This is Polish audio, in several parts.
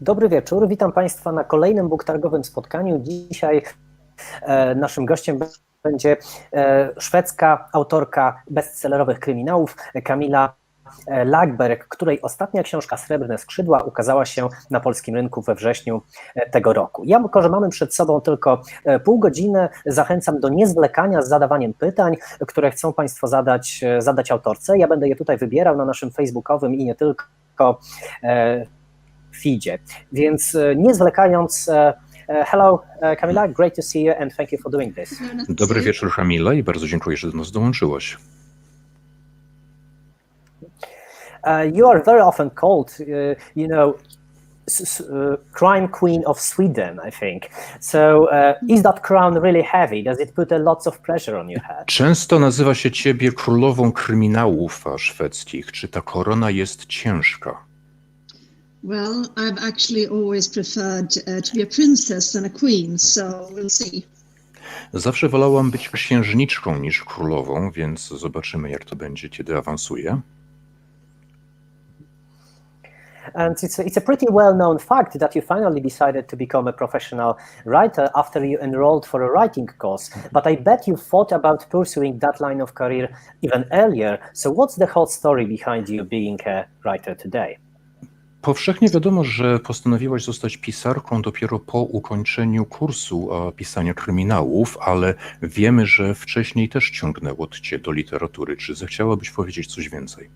Dobry wieczór, witam Państwa na kolejnym booktargowym spotkaniu. Dzisiaj naszym gościem będzie szwedzka autorka bestsellerowych kryminałów Camilla Läckberg, której ostatnia książka Srebrne skrzydła ukazała się na polskim rynku we wrześniu tego roku. Ja, jako że mamy przed sobą tylko pół godziny, zachęcam do niezwlekania z zadawaniem pytań, które chcą Państwo zadać autorce. Ja będę je tutaj wybierał na naszym facebookowym i nie tylko feedzie. Więc nie zwlekając, hello Camilla, great to see you and thank you for doing this. Dobry wieczór Camilla i bardzo dziękuję, że do nas dołączyłaś. You are very often called, crime queen of Sweden, I think. So is that crown really heavy? Does it put a lot of pressure on your head? Często nazywa się ciebie królową kryminałów szwedzkich. Czy ta korona jest ciężka? Well, I've actually always preferred to be a princess than a queen, so we'll see. Zawsze wolałam być księżniczką niż królową, więc zobaczymy, jak to będzie, kiedy awansuję. And it's a pretty well-known fact that you finally decided to become a professional writer after you enrolled for a writing course. But I bet you thought about pursuing that line of career even earlier. So what's the whole story behind you being a writer today? Powszechnie wiadomo, że postanowiłaś zostać pisarką dopiero po ukończeniu kursu pisania kryminałów, ale wiemy, że wcześniej też ciągnęło cię do literatury. Czy zechciałabyś powiedzieć coś więcej?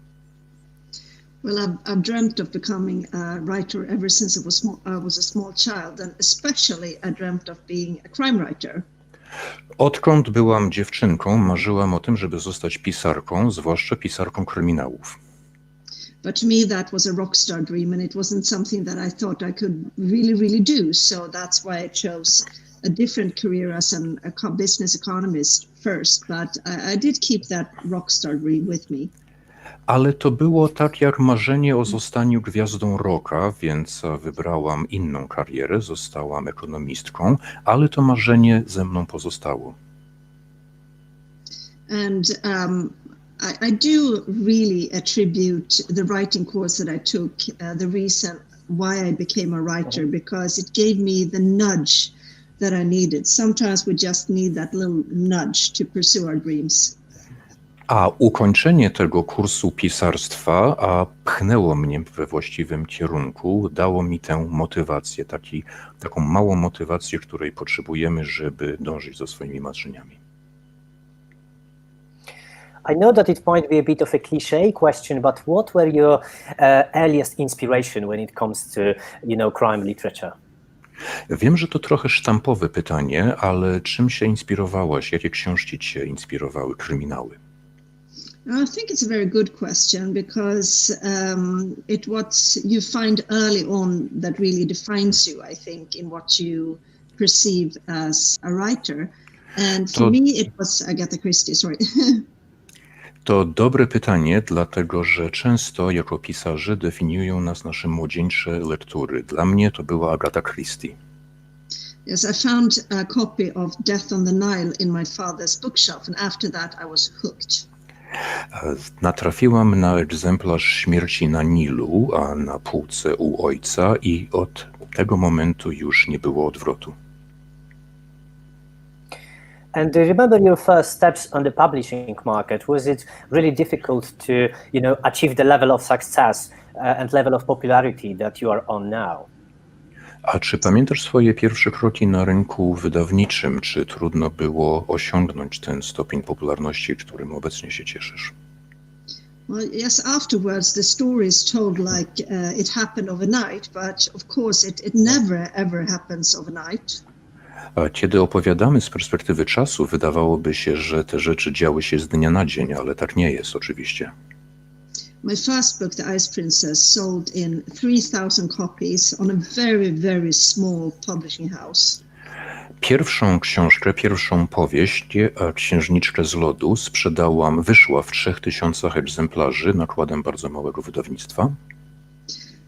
Well, I've dreamt of becoming a writer ever since I was a small child, and especially I dreamt of being a crime writer. Odkąd byłam dziewczynką, marzyłam o tym, żeby zostać pisarką, zwłaszcza pisarką kryminałów. But to me that was a rockstar dream, and it wasn't something that I thought I could really do. So that's why I chose a different career as a business economist first. But I did keep that rockstar dream with me. Ale to było tak jak marzenie o zostaniu gwiazdą rocka, więc wybrałam inną karierę, zostałam ekonomistką, ale to marzenie ze mną pozostało. And I do really attribute the writing course that I took, the reason why I became a writer, because it gave me the nudge that I needed. Sometimes we just need that little nudge to pursue our dreams. A ukończenie tego kursu pisarstwa pchnęło mnie we właściwym kierunku, dało mi tę motywację, taką małą motywację, której potrzebujemy, żeby dążyć za swoimi marzeniami. I know that it might be a bit of a cliché question, but what were your earliest inspiration when it comes to, crime literature? Wiem, że to trochę sztampowe pytanie, ale czym się inspirowałaś? Jakie książki cię inspirowały, kryminały? I think it's a very good question because what you find early on that really defines you, I think, in what you perceive as a writer. And for me it was Agatha Christie, sorry. To dobre pytanie, dlatego że często jako pisarze definiują nas nasze młodzieńcze lektury. Dla mnie to była Agatha Christie. Yes, I found a copy of Death on the Nile in my father's bookshelf, and after that I was hooked. Natrafiłam na egzemplarz Śmierci na Nilu, a na półce u ojca i od tego momentu już nie było odwrotu. And do you remember your first steps on the publishing market? Was it really difficult to, achieve the level of success and level of popularity that you are on now? A czy pamiętasz swoje pierwsze kroki na rynku wydawniczym? Czy trudno było osiągnąć ten stopień popularności, którym obecnie się cieszysz? Well, yes, afterwards the story is told like it happened overnight, but of course it never ever happens overnight. A kiedy opowiadamy z perspektywy czasu, wydawałoby się, że te rzeczy działy się z dnia na dzień, ale tak nie jest oczywiście. My first book, The Ice Princess, sold in 3,000 copies on a very small publishing house. Pierwszą książkę, pierwszą powieść, Księżniczkę z lodu, wyszła w 3000 egzemplarzy nakładem bardzo małego wydawnictwa.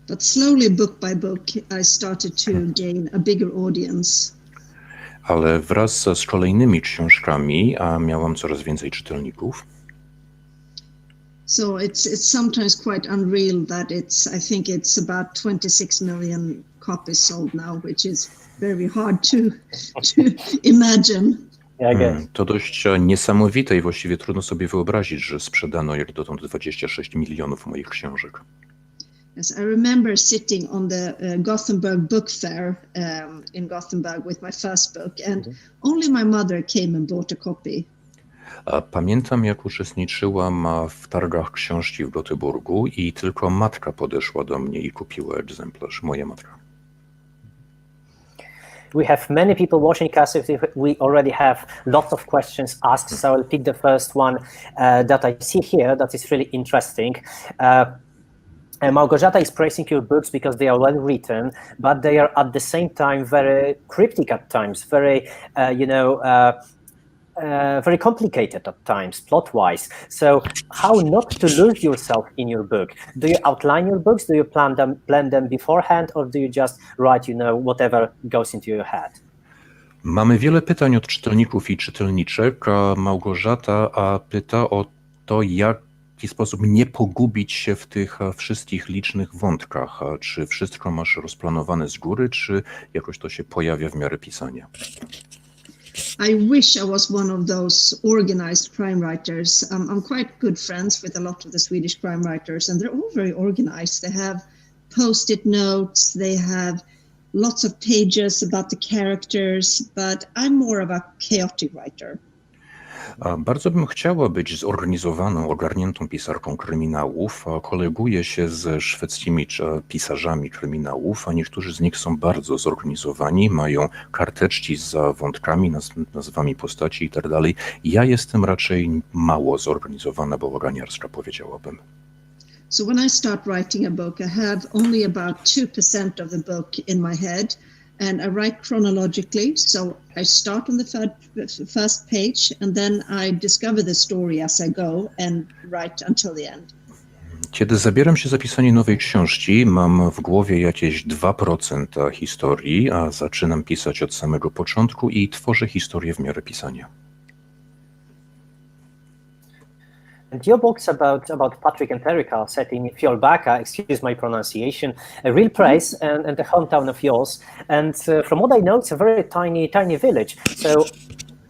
But slowly, book by book, I started to gain a bigger audience. Ale wraz z kolejnymi książkami miałam coraz więcej czytelników. So it's sometimes quite unreal that I think it's about 26 million copies sold now, which is very hard to imagine. To dość niesamowite i właściwie trudno sobie wyobrazić, że sprzedano jak dotąd 26 milionów moich książek. Yes, I remember sitting on the Gothenburg Book Fair in Gothenburg with my first book, and only my mother came and bought a copy. Pamiętam, jak uczestniczyłam w targach książki w Gotyburgu i tylko matka podeszła do mnie i kupiła egzemplarz, moja matka. We have many people watching us. We already have lots of questions asked, so I'll pick the first one that I see here that is really interesting. Małgorzata is praising your books because they are well written, but they are at the same time very cryptic at times, very, very complicated at times, plot-wise. So how not to lose yourself in your book? Do you outline your books? Do you plan them beforehand? Or do you just write, whatever goes into your head? Mamy wiele pytań od czytelników i czytelniczek. Małgorzata pyta o to, w jaki sposób nie pogubić się w tych wszystkich licznych wątkach. Czy wszystko masz rozplanowane z góry, czy jakoś to się pojawia w miarę pisania? I wish I was one of those organized crime writers. I'm quite good friends with a lot of the Swedish crime writers, and they're all very organized. They have post-it notes, they have lots of pages about the characters, but I'm more of a chaotic writer. Bardzo bym chciała być zorganizowaną, ogarniętą pisarką kryminałów. Koleguję się ze szwedzkimi pisarzami kryminałów, a niektórzy z nich są bardzo zorganizowani, mają karteczki z wątkami, nazwami postaci i tak dalej. Ja jestem raczej mało zorganizowana, bałaganiarska, powiedziałabym. So when I start writing a book, I have only about 2% of the book in my head. And I write chronologically, so I start on the first page, and then I discover the story as I go and write until the end. Kiedy zabieram się za pisanie nowej książki, mam w głowie jakieś 2% historii, a zaczynam pisać od samego początku i tworzę historię w miarę pisania. And your books about Patrick and Erica set in Fjällbacka, excuse my pronunciation, a real place and the hometown of yours. And from what I know, it's a very tiny village. So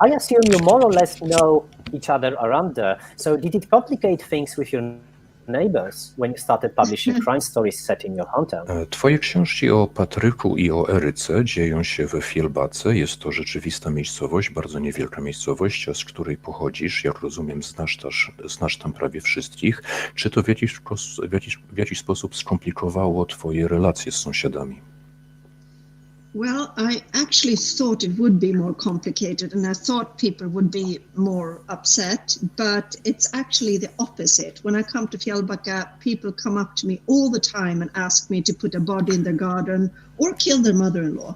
I assume you more or less know each other around there. So did it complicate things with your neighbors when you started publishing crime stories set in your hometown? Twoje książki o Patryku i o Eryce dzieją się we Fjällbacce. Jest to rzeczywista miejscowość, bardzo niewielka miejscowość, z której pochodzisz. Jak rozumiem, znasz tam prawie wszystkich. Czy to w jakiś sposób skomplikowało twoje relacje z sąsiadami? Well, I actually thought it would be more complicated, and I thought people would be more upset, but it's actually the opposite. When I come to Fjällbacka, people come up to me all the time and ask me to put a body in their garden or kill their mother-in-law.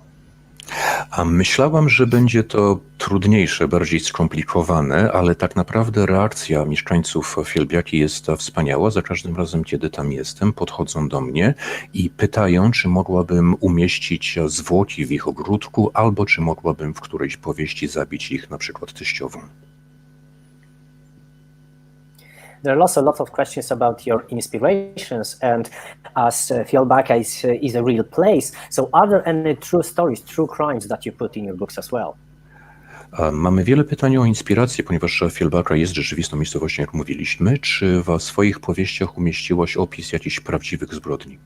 A myślałam, że będzie to trudniejsze, bardziej skomplikowane, ale tak naprawdę reakcja mieszkańców Fjällbacki jest wspaniała. Za każdym razem, kiedy tam jestem, podchodzą do mnie i pytają, czy mogłabym umieścić zwłoki w ich ogródku, albo czy mogłabym w którejś powieści zabić ich, na przykład teściową. There are also lots of questions about your inspirations, and as Fjällbacka is a real place, so are there any true stories, true crimes that you put in your books as well? Mamy wiele pytań o inspirację, ponieważ Fjällbacka jest rzeczywistą miejscowością, jak mówiliśmy. Czy w swoich powieściach umieściłaś opis jakichś prawdziwych zbrodni?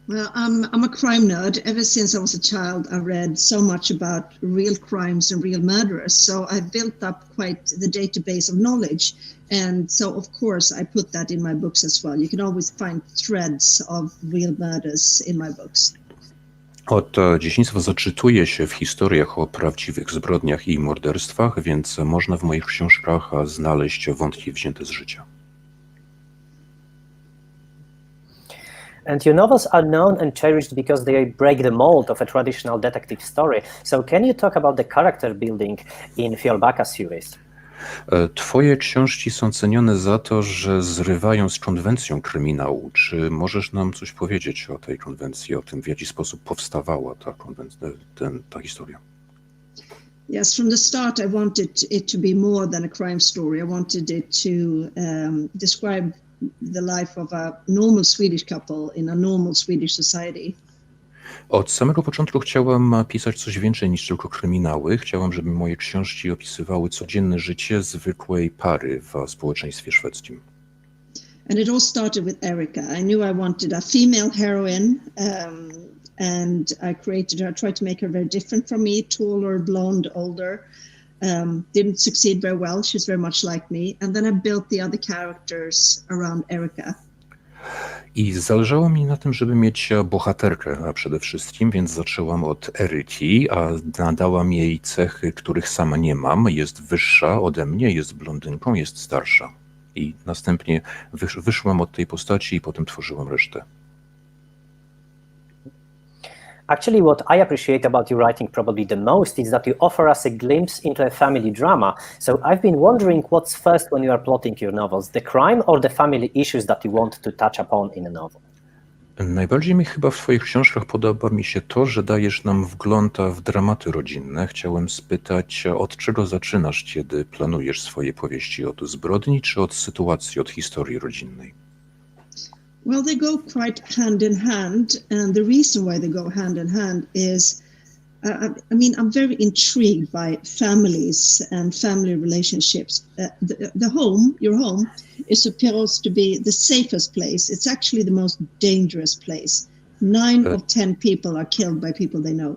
Well, I'm a crime nerd. Ever since I was a child, I read so much about real crimes and real murderers. So I've built up quite the database of knowledge. And so, of course, I put that in my books as well. You can always find threads of real murders in my books. Od dzieciństwa zaczytuję się w historiach o prawdziwych zbrodniach i morderstwach, więc można w moich książkach znaleźć wątki wzięte z życia. And your novels are known and cherished because they break the mold of a traditional detective story. So can you talk about the character building in Fjällbacka series? Twoje książki są cenione za to, że zrywają z konwencją kryminału. Czy możesz nam coś powiedzieć o tej konwencji, o tym, w jaki sposób powstawała ta historia? Yes, from the start I wanted it to be more than a crime story. I wanted it to describe the life of a normal Swedish couple in a normal Swedish society. Od samego początku chciałam pisać coś więcej niż tylko kryminały. Chciałam, żeby moje książki opisywały codzienne życie zwykłej pary w społeczeństwie szwedzkim. And it all started with Erica. I knew I wanted a female heroine, and I created her. I tried to make her very different from me, taller, blonde, older. Didn't succeed very well. She's very much like me. And then I built the other characters around Erica. I zależało mi na tym, żeby mieć bohaterkę przede wszystkim, więc zaczęłam od Eryki, a nadałam jej cechy, których sama nie mam. Jest wyższa ode mnie, jest blondynką, jest starsza. I następnie wyszłam od tej postaci i potem tworzyłam resztę. Actually, what I appreciate about your writing probably the most is that you offer us a glimpse into a family drama. So I've been wondering what's first when you are plotting your novels, the crime or the family issues that you want to touch upon in a novel? Najbardziej mi chyba w twoich książkach podoba mi się to, że dajesz nam wgląd w dramaty rodzinne. Chciałem spytać, od czego zaczynasz, kiedy planujesz swoje powieści? Od zbrodni czy od sytuacji, od historii rodzinnej? Well, they go quite hand in hand, and the reason why they go hand in hand is, I mean, I'm very intrigued by families and family relationships. The home, your home, is supposed to be the safest place. It's actually the most dangerous place. 9 of 10 people are killed by people they know.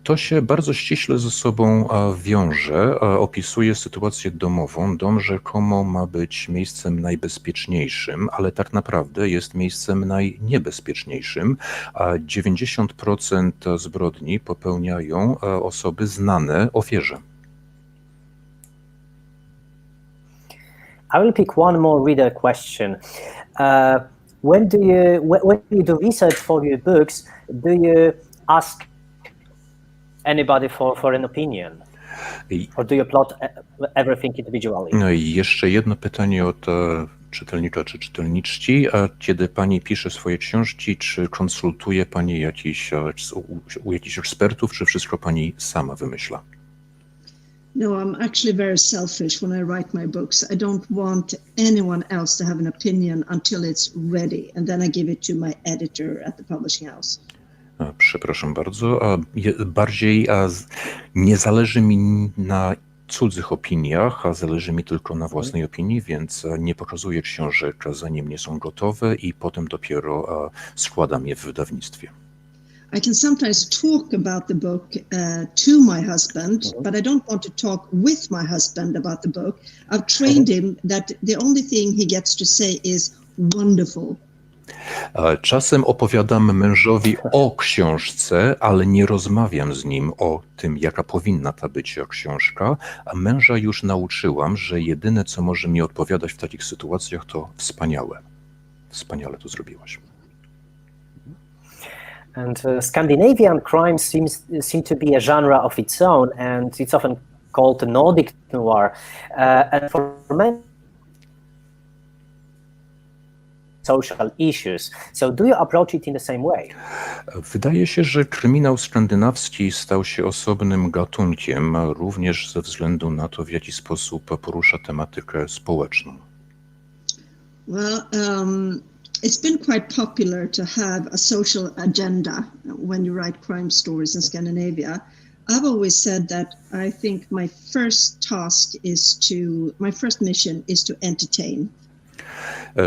To się bardzo ściśle ze sobą wiąże, opisuje sytuację domową. Dom rzekomo ma być miejscem najbezpieczniejszym, ale tak naprawdę jest miejscem najniebezpieczniejszym, a 90% zbrodni popełniają osoby znane ofierze. I will pick one more reader question. When you do research for your books, do you ask anybody for an opinion? Or do you plot everything individually? No i jeszcze jedno pytanie od czytelnika czy czytelniczki. Kiedy pani pisze swoje książki, czy konsultuje pani u jakichś ekspertów, czy wszystko pani sama wymyśla? No, I'm actually very selfish when I write my books. I don't want anyone else to have an opinion until it's ready, and then I give it to my editor at the publishing house. Przepraszam bardzo, nie zależy mi na cudzych opiniach, a zależy mi tylko na własnej opinii, więc nie pokazuję książek, zanim nie są gotowe i potem dopiero składam je w wydawnictwie. I can sometimes talk about the book to my husband, but I don't want to talk with my husband about the book. I've trained him that the only thing he gets to say is wonderful. Czasem opowiadam mężowi o książce, ale nie rozmawiam z nim o tym, jaka powinna ta być książka, a męża już nauczyłam, że jedyne, co może mi odpowiadać w takich sytuacjach, to wspaniałe. Wspaniale to zrobiłaś. And Scandinavian crime seem to be a genre of its own, and it's often called Nordic noir. And for many social issues. So do you approach it in the same way? Wydaje się, że kryminał skandynawski stał się osobnym gatunkiem, również ze względu na to, w jaki sposób porusza tematykę społeczną. Well, it's been quite popular to have a social agenda when you write crime stories in Scandinavia. I've always said that I think my first mission is to entertain.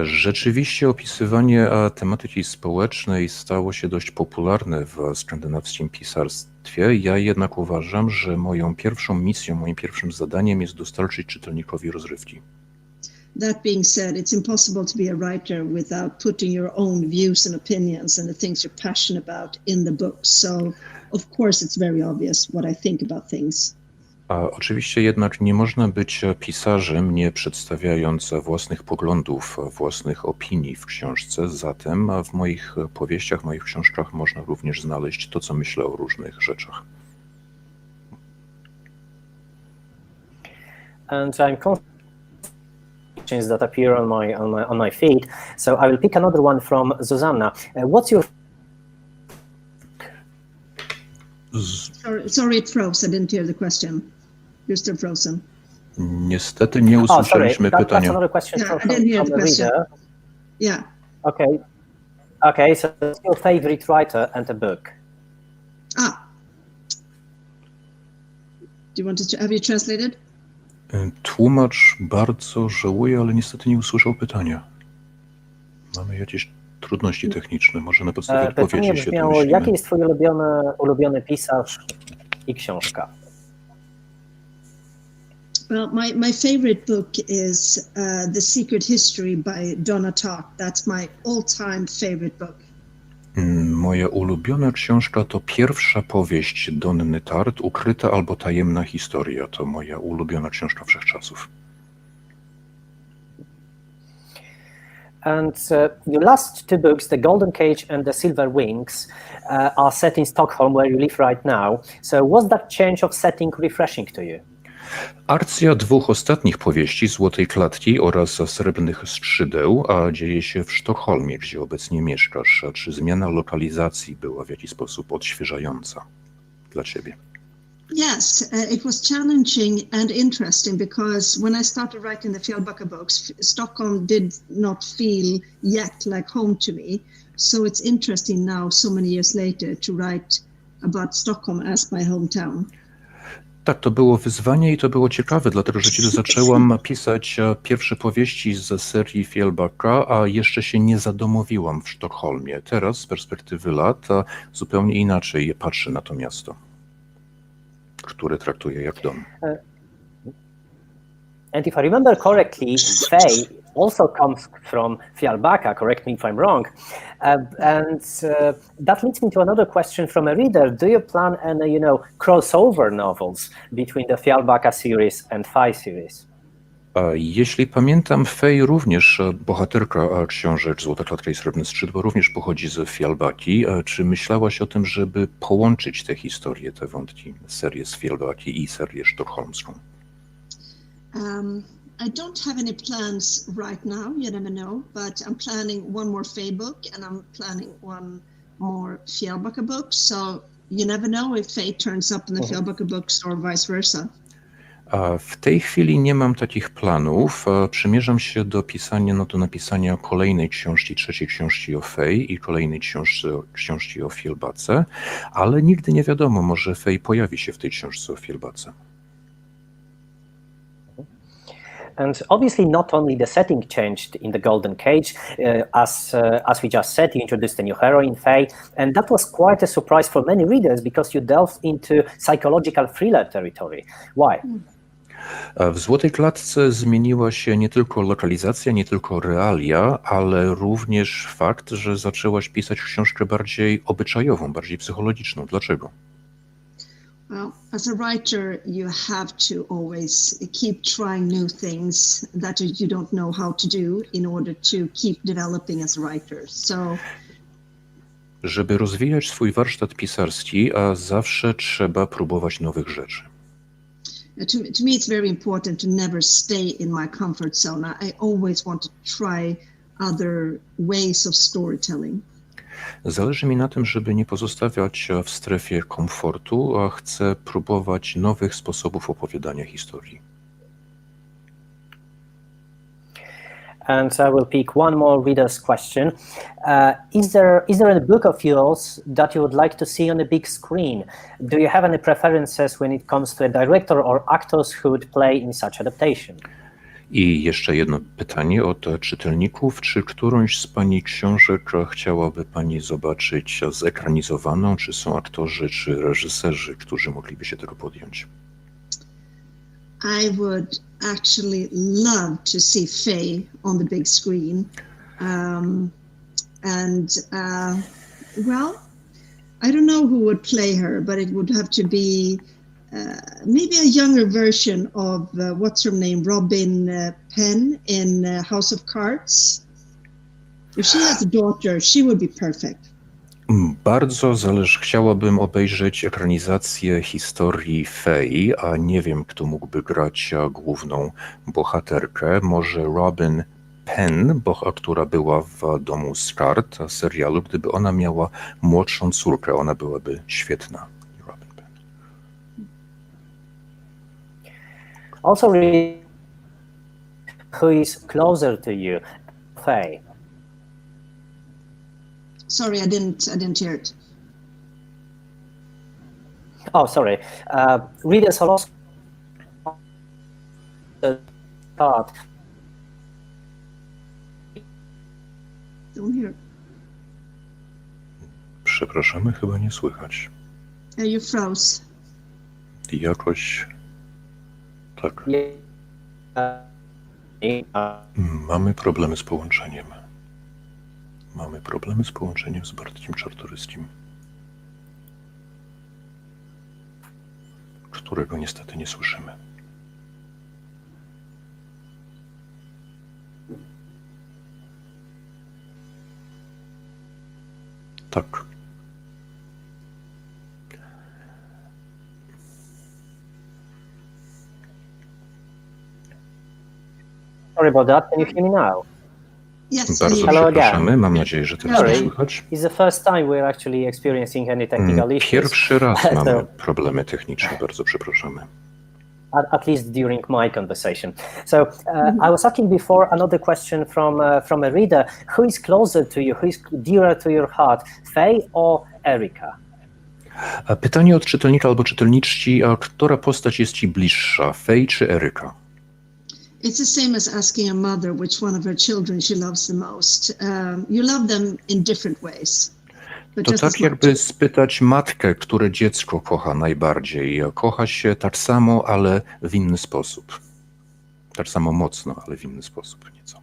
Rzeczywiście opisywanie tematyki społecznej stało się dość popularne w skandynawskim pisarstwie. Ja jednak uważam, że moją pierwszą misją, moim pierwszym zadaniem jest dostarczyć czytelnikowi rozrywki. That being said, it's impossible to be a writer without putting your own views and opinions and the things you're passionate about in the book. So, of course, it's very obvious what I think about things. A oczywiście jednak nie można być pisarzem, nie przedstawiając własnych poglądów, własnych opinii w książce. Zatem w moich powieściach, moich książkach można również znaleźć to, co myślę o różnych rzeczach. And I'm questions that appear on my feed. So I will pick another one from Zuzanna. What's your Sorry, it froze. I didn't hear the question. You're still frozen. Niestety nie usłyszeliśmy pytania. That's another question Yeah, from I didn't hear the the question. reader. Yeah. Okay, so what's your favorite writer and a book? Do you want to, have you translated? Tłumacz bardzo żałuje, ale niestety nie usłyszał pytania. Mamy jakieś trudności techniczne, może na podstawie Pytanie odpowiedzi się brzmiało, domyślimy. jaki jest twój ulubiony pisarz i książka? Well, my favorite book is The Secret History by Donna Tartt. That's my all-time favorite book. Moja ulubiona książka to pierwsza powieść Donny Tartt, Ukryta albo tajemna historia. To moja ulubiona książka wszechczasów. And your last two books, The Golden Cage and The Silver Wings, are set in Stockholm, where you live right now. So was that change of setting refreshing to you? Akcja dwóch ostatnich powieści, Złotej Klatki oraz Srebrnych Strzydeł, a dzieje się w Sztokholmie, gdzie obecnie mieszkasz. A czy zmiana lokalizacji była w jakiś sposób odświeżająca dla ciebie? Yes, it was challenging and interesting because when I started writing the Fjällbacka books, Stockholm did not feel yet like home to me. So it's interesting now, so many years later, to write about Stockholm as my hometown. Tak, to było wyzwanie i to było ciekawe, dlatego że kiedy zaczęłam pisać pierwsze powieści z serii Fjällbacka, a jeszcze się nie zadomowiłam w Sztokholmie. Teraz z perspektywy lat zupełnie inaczej patrzę na to miasto, które traktuję jak dom. And if I remember correctly, Faye also comes from Fjällbacka, correct me if I'm wrong. That leads me to another question from a reader. Do you plan any, crossover novels between the Fjällbacka series and Faye series? Jeśli pamiętam, Faye również, bohaterka książek Złota Klatka i Srebrne Skrzydła, również pochodzi z Fjällbacki. Czy myślałaś o tym, żeby połączyć te historie, te wątki, serię z Fjällbacki i serię sztokholmską? I don't have any plans right now, you never know, but I'm planning one more Faye book and I'm planning one more Fjällbacka book, so you never know if Faye turns up in the Fjällbacka books or vice versa. W tej chwili nie mam takich planów. Przymierzam się do napisania kolejnej książki, trzeciej książki o Faye i kolejnej książki o Fjällbacce, ale nigdy nie wiadomo, może Faye pojawi się w tej książce o Fjällbacce. And obviously not only the setting changed in The Golden Cage, as we just said, you introduced a new heroine, Faye, and that was quite a surprise for many readers because you delved into psychological thriller territory. Why? W Złotej Klatce zmieniła się nie tylko lokalizacja, nie tylko realia, ale również fakt, że zaczęłaś pisać książkę bardziej obyczajową, bardziej psychologiczną. Dlaczego? Well, as a writer, you have to always keep trying new things that you don't know how to do in order to keep developing as a writer. So, żeby rozwijać swój warsztat pisarski, a zawsze trzeba próbować nowych rzeczy. To me, it's very important to never stay in my comfort zone. I always want to try other ways of storytelling. Zależy mi na tym, żeby nie pozostawiać w strefie komfortu, a chcę próbować nowych sposobów opowiadania historii. And I will pick one more reader's question. Is there a book of yours that you would like to see on a big screen? Do you have any preferences when it comes to a director or actors who would play in such adaptation? I jeszcze jedno pytanie od czytelników. Czy którąś z pani książek chciałaby pani zobaczyć zekranizowaną? Czy są aktorzy, czy reżyserzy, którzy mogliby się tego podjąć? I would actually love to see Faye on the big screen. Well, I don't know who would play her, but it would have to be maybe a younger version of what's her name, Robin Penn in House of Cards. If she has a daughter, she would be perfect. Bardzo chciałabym obejrzeć ekranizację historii Faye, a nie wiem, kto mógłby grać główną bohaterkę. Może Robin Penn, która była w Domu z kart serialu, gdyby ona miała młodszą córkę, ona byłaby świetna. Robin. Also read who is closer to you, Faye. Sorry, I didn't hear it. Oh, sorry. Readers are also part. Don't hear. Przepraszamy, chyba nie słychać. You froze. Jakoś... Tak. Yeah. Mamy problemy z połączeniem. Mamy problemy z połączeniem z Bartkiem Czartoryskim, którego niestety nie słyszymy. Tak. Sorry about that. Can you hear me now? Yes. Bardzo Hello przepraszamy. again. Mam nadzieję, że teraz Sorry. mnie słychać. It's the first time we're actually experiencing any technical issues. Pierwszy raz So- mamy problemy techniczne. Bardzo przepraszamy. at least during my conversation. So I was asking before another question from a reader. Who is closer to you? Who is dearer to your heart, Faye or Erika? A pytanie od czytelnika albo czytelniczki, a która postać jest ci bliższa, Faye czy Eryka? It's the same as asking a mother which one of her children she loves the most. You love them in different ways. But To just as tak much. jakby spytać matkę, które dziecko kocha najbardziej. Kocha się tak samo, ale w inny sposób. Tak samo mocno, ale w inny sposób nieco.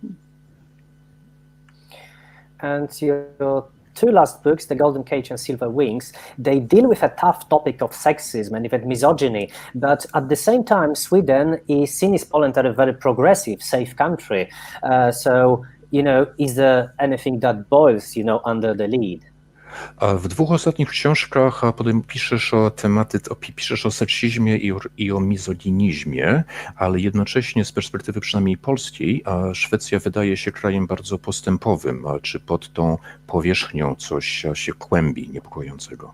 And your two last books, The Golden Cage and Silver Wings, they deal with a tough topic of sexism and even misogyny, but at the same time, Sweden is seen as Poland as a very progressive, safe country. So, is there anything that boils, under the lead? A w dwóch ostatnich książkach potem piszesz o seksizmie i o mizoginizmie, ale jednocześnie z perspektywy przynajmniej polskiej, Szwecja wydaje się krajem bardzo postępowym. Czy pod tą powierzchnią coś się kłębi niepokojącego?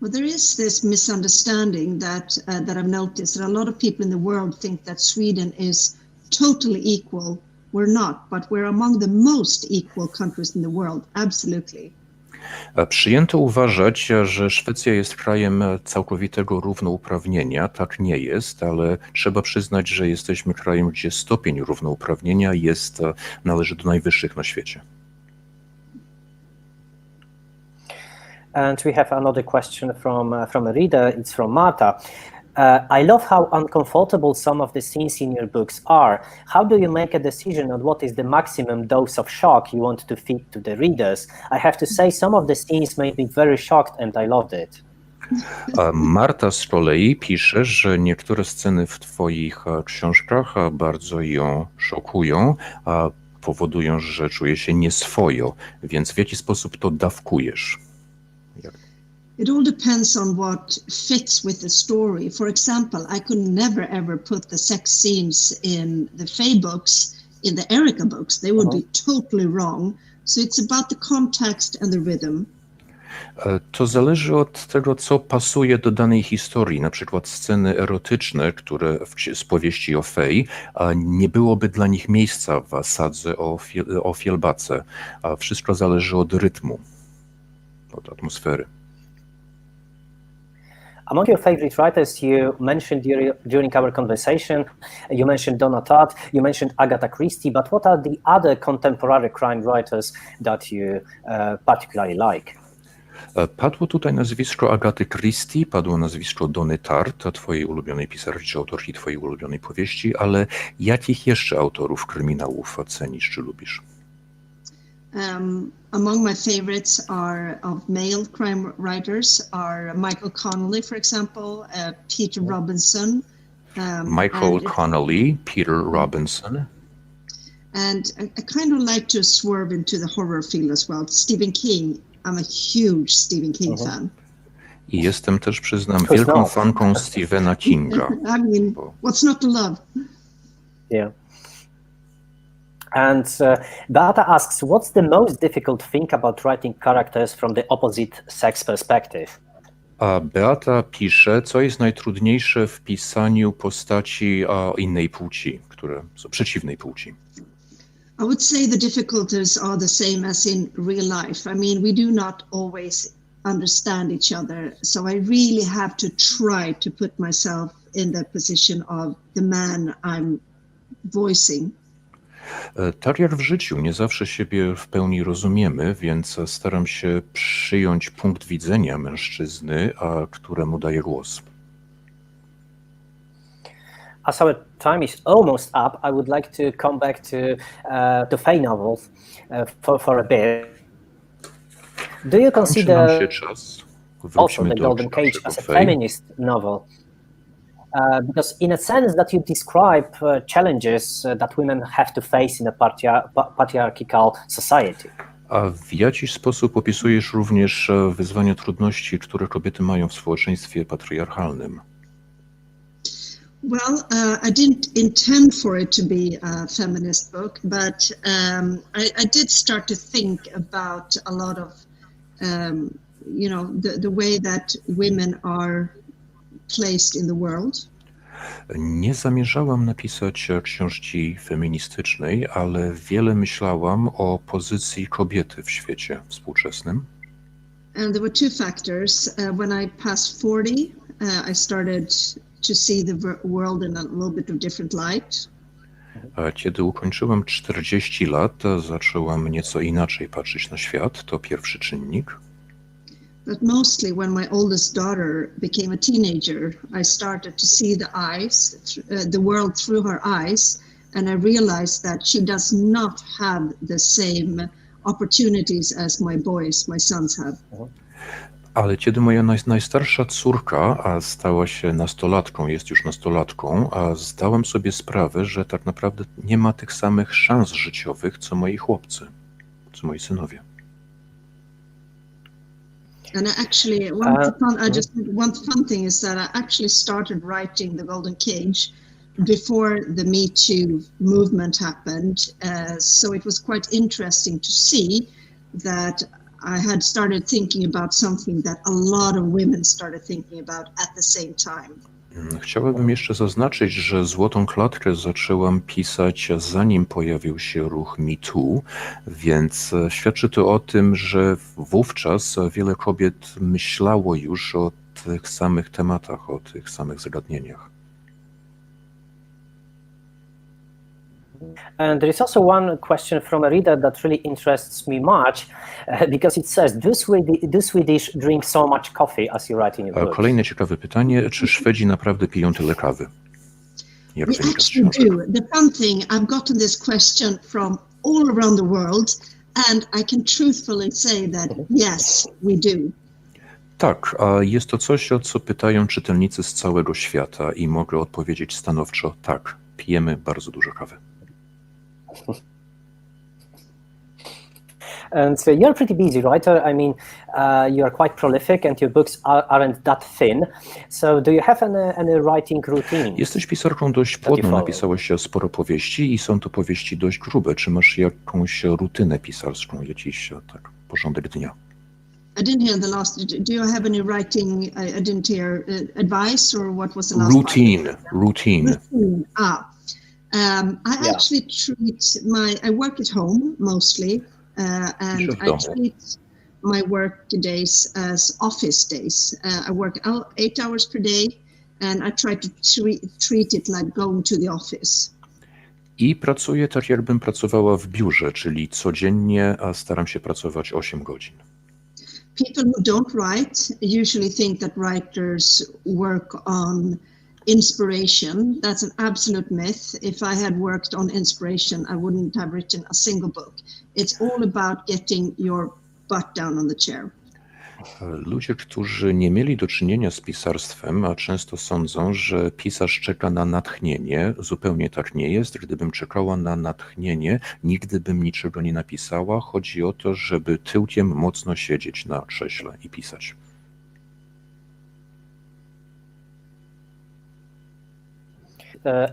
Well, there is this misunderstanding that I've noticed that a lot of people in the world think that Sweden is totally equal. We're not, but we're among the most equal countries in the world, absolutely. Przyjęto uważać, że Szwecja jest krajem całkowitego równouprawnienia. Tak nie jest, ale trzeba przyznać, że jesteśmy krajem, gdzie stopień równouprawnienia należy do najwyższych na świecie. And we have another question from a reader. It's from Marta. I love how uncomfortable some of the scenes in your books are. How do you make a decision on what is the maximum dose of shock you want to feed to the readers? I have to say, some of the scenes made me very shocked and I loved it. Marta z kolei pisze, że niektóre sceny w twoich książkach bardzo ją szokują, a powodują, że czuje się nieswojo. Więc w jaki sposób to dawkujesz? It all depends on what fits with the story. For example, I could never ever put the sex scenes in the Faye books, in the Erika books. They would be totally wrong. So it's about the context and the rhythm. To zależy od tego, co pasuje do danej historii. Na przykład sceny erotyczne, które z powieści o Faye, nie byłoby dla nich miejsca w sadze o Fjällbacce. Wszystko zależy od rytmu, od atmosfery. Among your favorite writers, you mentioned during our conversation, you mentioned Donna Tartt, you mentioned Agatha Christie, but what are the other contemporary crime writers that you particularly like? Padło tutaj nazwisko Agaty Christie, padło nazwisko Donny Tartt, twojej ulubionej pisarki czy autorki twojej ulubionej powieści, ale jakich jeszcze autorów kryminałów cenisz czy lubisz? Among my favorites of male crime writers are Michael Connelly, for example, Peter Robinson. Michael Connelly, Peter Robinson. And I kind of like to swerve into the horror field as well. Stephen King. I'm a huge Stephen King fan. I jestem też, przyznam, wielką fanką Stephena Kinga. I mean, what's not to love? Yeah. And Beata asks, what's the most difficult thing about writing characters from the opposite sex perspective? A Beata pisze, co jest najtrudniejsze w pisaniu postaci o innej płci, które są przeciwnej płci. I would say the difficulties are the same as in real life. I mean, we do not always understand each other, so I really have to try to put myself in the position of the man I'm voicing. Tak jak w życiu, nie zawsze siebie w pełni rozumiemy, więc staram się przyjąć punkt widzenia mężczyzny, któremu daję głos. As our time is almost up, I would like to come back to Fey novels for a bit. Do you Kończy nam się consider czas. also Wróćmy The do Golden Cage książek o as a Fey. feminist novel? Because in a sense that you describe challenges that women have to face in a patriarchal society. A w jakiś sposób opisujesz również wyzwania, trudności, które kobiety mają w społeczeństwie patriarchalnym? Well, I didn't intend for it to be a feminist book, but I did start to think about a lot of, the way that women are placed in the world. Nie zamierzałam napisać książki feministycznej, ale wiele myślałam o pozycji kobiety w świecie współczesnym. And there were two factors. When I passed 40, I started to see the world in a little bit of different light. A kiedy ukończyłam 40 lat, zaczęłam nieco inaczej patrzeć na świat. To pierwszy czynnik. But mostly when my oldest daughter became a teenager, I started to see the world through her eyes, and I realized that she does not have the same opportunities as my sons have. Ale kiedy moja najstarsza córka stała się nastolatką, jest już nastolatką, zdałam sobie sprawę, że tak naprawdę nie ma tych samych szans życiowych, co moi chłopcy, co moi synowie. And actually, one fun thing is that I actually started writing The Golden Cage before the Me Too movement happened. So it was quite interesting to see that I had started thinking about something that a lot of women started thinking about at the same time. Chciałabym jeszcze zaznaczyć, że Złotą Klatkę zaczęłam pisać, zanim pojawił się ruch Me Too, więc świadczy to o tym, że wówczas wiele kobiet myślało już o tych samych tematach, o tych samych zagadnieniach. And there is also one question from a reader that really interests me much, because it says, do Swedish drink so much coffee as you write in your book? Kolejne ciekawe pytanie, czy Szwedzi naprawdę piją tyle kawy? Jak We wynika z actually książek. do. The fun thing, I've gotten this question from all around the world, and I can truthfully say that yes, we do. Tak, a jest to coś, o co pytają czytelnicy z całego świata i mogę odpowiedzieć stanowczo tak, pijemy bardzo dużo kawy. And so you're a pretty busy writer. I mean, you are quite prolific and your books aren't that thin. So do you have any writing routine? Jesteś pisarką dość płodną, napisałaś sporo powieści i są to powieści dość grube. Czy masz jakąś rutynę pisarską, jakiś porządek dnia? I didn't hear the last. Do you have any writing? I didn't hear advice, or what was the last? Routine. I actually treat I work at home mostly, and I treat my work days as office days. I work 8 hours per day, and I try to treat it like going to the office. I pracuję tak, jakbym pracowała w biurze, czyli codziennie staram się pracować 8 godzin. People who don't write usually think that writers work on inspiration. That's an absolute myth. If I had worked on inspiration, I wouldn't have written a single book. It's all about getting your butt down on the chair. Ludzie, którzy nie mieli do czynienia z pisarstwem, a często sądzą, że pisarz czeka na natchnienie. Zupełnie tak nie jest. Gdybym czekała na natchnienie, nigdy bym niczego nie napisała. Chodzi o to, żeby tyłkiem mocno siedzieć na krześle i pisać.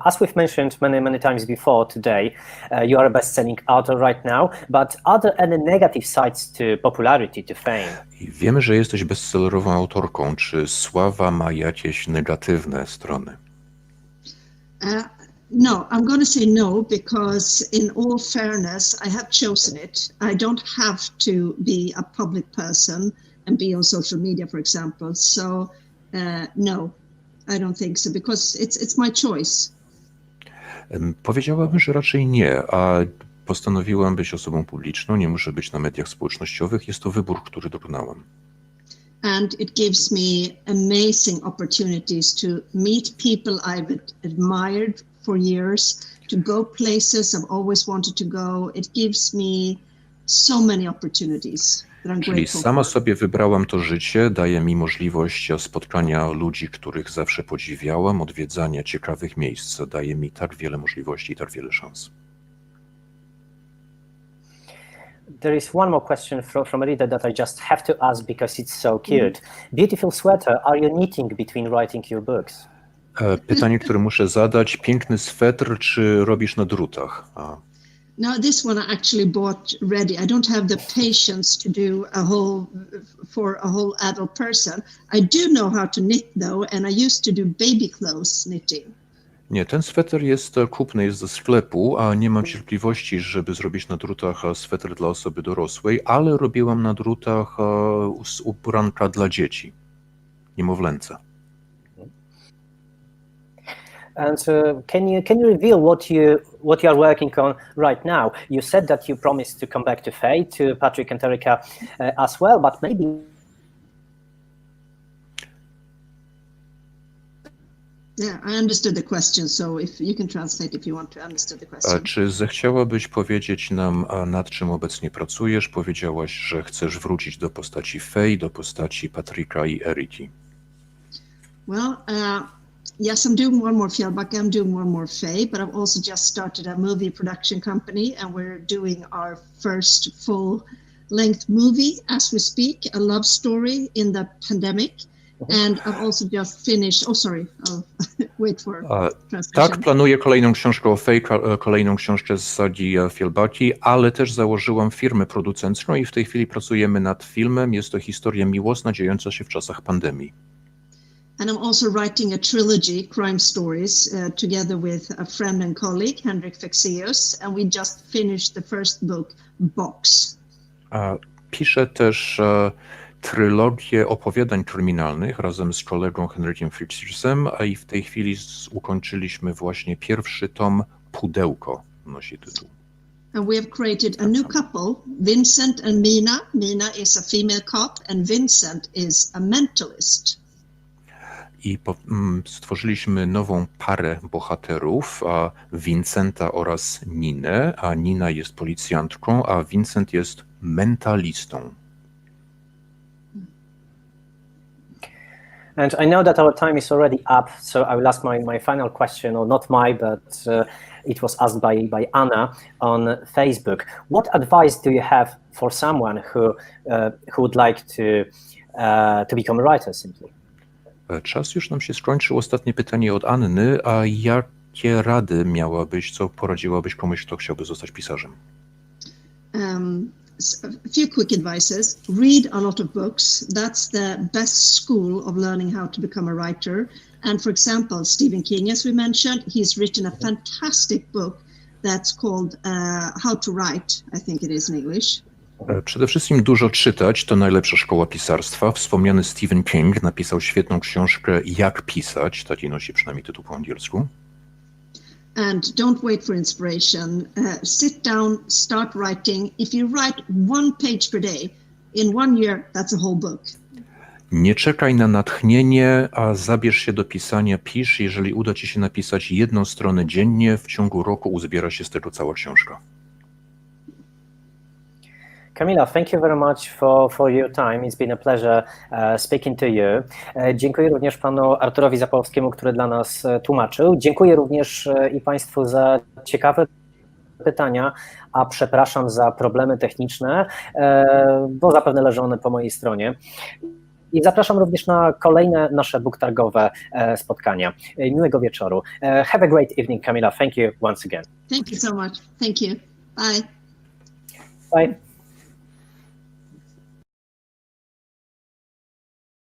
as we've mentioned many times before today, you are a best-selling author right now, but are there any negative sides to popularity, to fame? I wiemy, że jesteś bestsellerową autorką. Czy sława ma jakieś negatywne strony? No, I'm going to say no, because in all fairness, I have chosen it. I don't have to be a public person and be on social media, for example. So, no, I don't think so, because it's my choice. Powiedziałabym, że raczej nie, a postanowiłam być osobą publiczną, nie muszę być na mediach społecznościowych. Jest to wybór, który dokonałam. And it gives me amazing opportunities to meet people I've admired for years, to go places I've always wanted to go. It gives me so many opportunities that I'm Czyli grateful sama for. sobie wybrałam to życie, daje mi możliwość spotkania ludzi, których zawsze podziwiałam, odwiedzania ciekawych miejsc, daje mi tak wiele możliwości i tak wiele szans. There is one more question from a reader that I just have to ask because it's so cute. Beautiful sweater, are you knitting between writing your books? Pytanie, które muszę zadać, piękny swetr, czy robisz na drutach? Now, this one I actually bought ready. I don't have the patience to do for a whole adult person. I do know how to knit though, and I used to do baby clothes knitting. Nie, ten sweter jest kupny, jest ze sklepu, a nie mam cierpliwości, żeby zrobić na drutach sweter dla osoby dorosłej, ale robiłam na drutach z ubranka dla dzieci, niemowlęce. And can you reveal what you are working on right now? You said that you promised to come back to Faye, to Patrick and Erica as well, but maybe. Yeah, I understood the question, so if you can translate if you want to understand the question. Czy zechciałabyś powiedzieć nam, nad czym obecnie pracujesz? Powiedziałaś, że chcesz wrócić do postaci Faye, do postaci Patryka i Eriki. Well, yes, I'm doing one more Fjällbacka, I'm doing one more Faye, but I've also just started a movie production company, and we're doing our first full-length movie as we speak, a love story in the pandemic. And I've also just finished, I'll wait for translation. Tak, planuję kolejną książkę o Faye, kolejną książkę z sagi Fjällbacki, ale też założyłam firmę producencką i w tej chwili pracujemy nad filmem. Jest to historia miłosna dziejąca się w czasach pandemii. And I'm also writing a trilogy, crime stories, together with a friend and colleague, Henrik Fexeus, and we just finished the first book, Box. Piszę też trylogię opowiadań kryminalnych razem z kolegą Henrykiem Fexeusem, a i w tej chwili ukończyliśmy właśnie pierwszy tom, Pudełko nosi tytuł. And we have created a new couple, Vincent and Mina. Mina is a female cop and Vincent is a mentalist. I stworzyliśmy nową parę bohaterów, Vincenta oraz Ninę, a Nina jest policjantką, a Vincent jest mentalistą. And I know that our time is already up, so I will ask my final question, or not my, but it was asked by Anna on Facebook. What advice do you have for someone who would like to become a writer simply? Czas już nam się skończył. Ostatnie pytanie od Anny. A jakie rady miałabyś, co poradziłabyś komuś, kto chciałby zostać pisarzem? A few quick advices. Read a lot of books. That's the best school of learning how to become a writer. And for example, Stephen King, as we mentioned, he's written a fantastic book that's called How to Write, I think it is in English. Przede wszystkim dużo czytać, to najlepsza szkoła pisarstwa. Wspomniany Stephen King napisał świetną książkę Jak pisać, taki nosi przynajmniej tytuł po angielsku. And don't wait for inspiration. Sit down, start writing. If you write one page per day, in 1 year, that's a whole book. Nie czekaj na natchnienie, a zabierz się do pisania, pisz. Jeżeli uda ci się napisać 1 stronę dziennie, w ciągu roku uzbiera się z tego cała książka. Camilla, thank you very much for your time. It's been a pleasure speaking to you. Dziękuję również panu Arturowi Zapolskiemu, który dla nas tłumaczył. Dziękuję również i państwu za ciekawe pytania, a przepraszam za problemy techniczne, bo zapewne leżą one po mojej stronie. I zapraszam również na kolejne nasze booktargowe spotkania. Miłego wieczoru. Have a great evening, Camilla. Thank you once again. Thank you so much. Thank you. Bye. Bye.